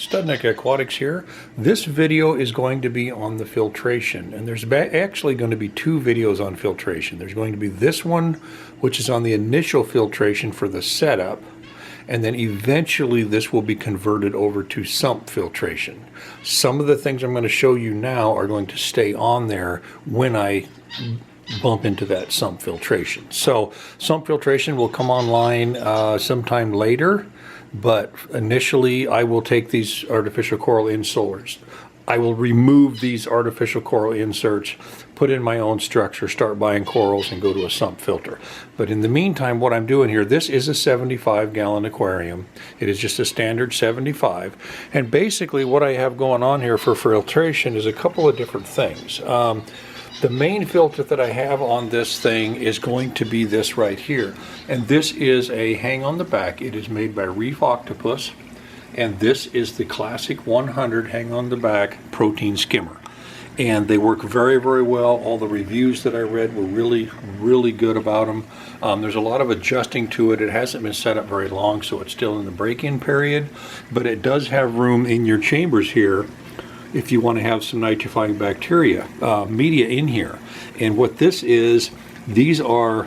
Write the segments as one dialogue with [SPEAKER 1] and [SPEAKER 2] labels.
[SPEAKER 1] Studneck Aquatics here. This video is going to be on the filtration, and there's actually going to be two videos on filtration. There's going to be this one, which is on the initial filtration for the setup, and then eventually this will be converted over to sump filtration. Some of the things I'm going to show you now are going to stay on there when I bump into that sump filtration. So sump filtration will come online sometime later, but initially I will take these artificial coral inserts. I will remove these artificial coral inserts, put in my own structure, start buying corals, and go to a sump filter. But in the meantime, what I'm doing here, this is a 75-gallon aquarium. It is just a standard 75. And basically what I have going on here for filtration is a couple of different things. The main filter that I have on this thing is going to be this right here. And this is a hang on the back. It is made by Reef octopus. And this is the classic 100 hang on the back protein skimmer. And they work very, very well. All the reviews that I read were really good about them. There's a lot of adjusting to it. It hasn't been set up very long, so it's still in the break-in period. But it does have room in your chambers here if you want to have some nitrifying bacteria media in here. And what this is, these are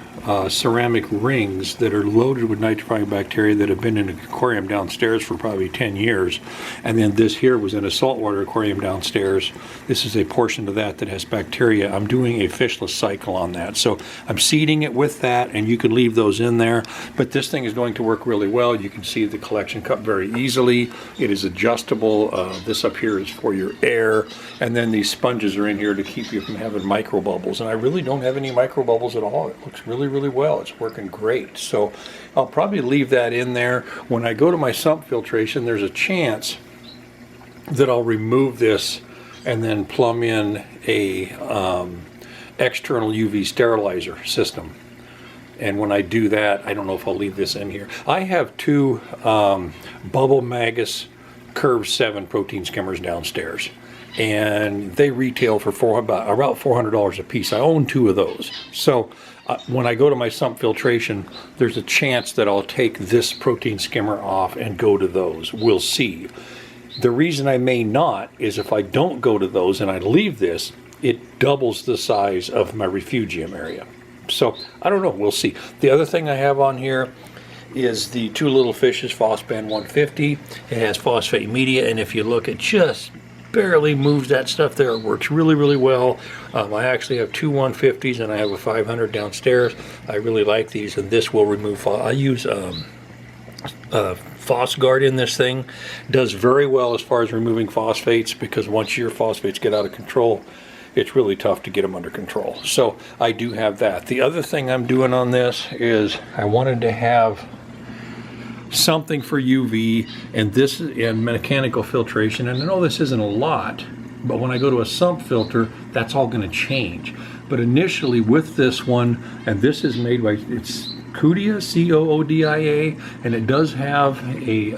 [SPEAKER 1] ceramic rings that are loaded with nitrifying bacteria that have been in an aquarium downstairs for probably 10 years. And then this here was in a saltwater aquarium downstairs. This is a portion of that that has bacteria. I'm doing a fishless cycle on that. So I'm seeding it with that, and you can leave those in there. But this thing is going to work really well. You can see the collection cup very easily. It is adjustable. This up here is for your air. And then these sponges are in here to keep you from having micro bubbles. And I really don't have any micro bubbles at all. It looks really well. It's working great. So I'll probably leave that in there. When I go to my sump filtration, there's a chance that I'll remove this and then plumb in a external UV sterilizer system. And when I do that, I don't know if I'll leave this in here. I have two Bubble Magus Curve 7 protein skimmers downstairs, and they retail for about $400 a piece. I own two of those. So when I go to my sump filtration, there's a chance that I'll take this protein skimmer off and go to those. We'll see. The reason I may not is if I don't go to those and I leave this, it doubles the size of my refugium area. So I don't know, we'll see. The other thing I have on here is the Two Little Fishes Phospan 150. It has phosphate media, and if you look, it just barely moves that stuff there. It works really well. I actually have two 150s and I have a 500 downstairs. I really like these, and this will remove. I use PhosGuard in this thing. Does very well as far as removing phosphates, because once your phosphates get out of control, it's really tough to get them under control. So I do have that. The other thing I'm doing on this is I wanted to have something for UV and this and mechanical filtration. And I know this isn't a lot, but when I go to a sump filter, that's all going to change. But initially with this one, and this is made by, it's Coodia, C-O-O-D-I-A, and it does have a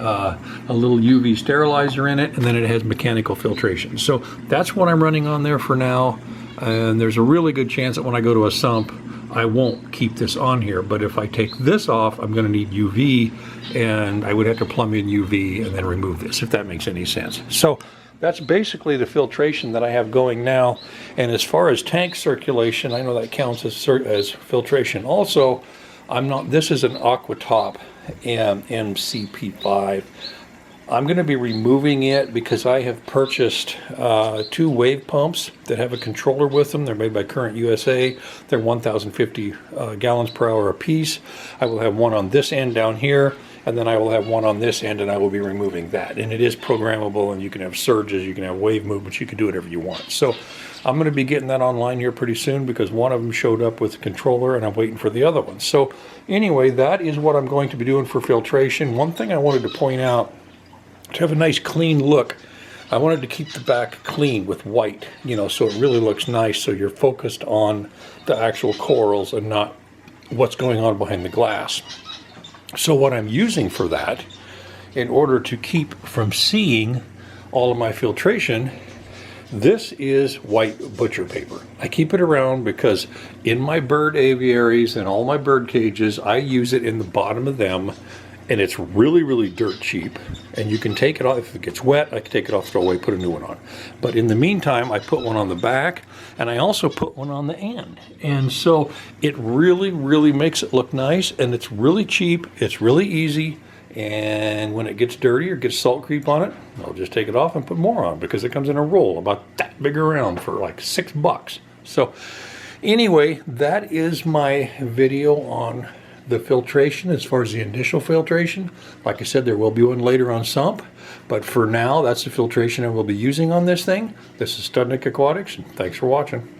[SPEAKER 1] little UV sterilizer in it, and then it has mechanical filtration. So that's what I'm running on there for now. And there's a really good chance that when I go to a sump, I won't keep this on here. But if I take this off, I'm going to need UV, and I would have to plumb in UV and then remove this, if that makes any sense. So that's basically the filtration that I have going now. And as far as tank circulation, I know that counts as filtration. Also, this is an Aquatop MCP5. I'm going to be removing it because I have purchased two wave pumps that have a controller with them. They're made by Current USA. They're 1,050 gallons per hour a piece. I will have one on this end down here, and then I will have one on this end, and I will be removing that. And it is programmable, and you can have surges, you can have wave movements, you can do whatever you want. So I'm going to be getting that online here pretty soon, because one of them showed up with a controller and I'm waiting for the other one. So anyway, that is what I'm going to be doing for filtration. One thing I wanted to point out, to have a nice clean look, I wanted to keep the back clean with white, so it really looks nice, so you're focused on the actual corals and not what's going on behind the glass. So what I'm using for that, in order to keep from seeing all of my filtration, this is white butcher paper. I keep it around because in my bird aviaries and all my bird cages, I use it in the bottom of them and it's really, really dirt cheap, and you can take it off. If it gets wet, I can take it off, throw away, put a new one on. But in the meantime, I put one on the back, and I also put one on the end. And so it really, really makes it look nice, and it's really cheap, it's really easy, and when it gets dirty or gets salt creep on it, I'll just take it off and put more on, because it comes in a roll about that big around for like $6. So anyway, that is my video on the filtration as far as the initial filtration. Like I said, there will be one later on sump, but for now, that's the filtration I will be using on this thing. This is Studnick Aquatics, and thanks for watching.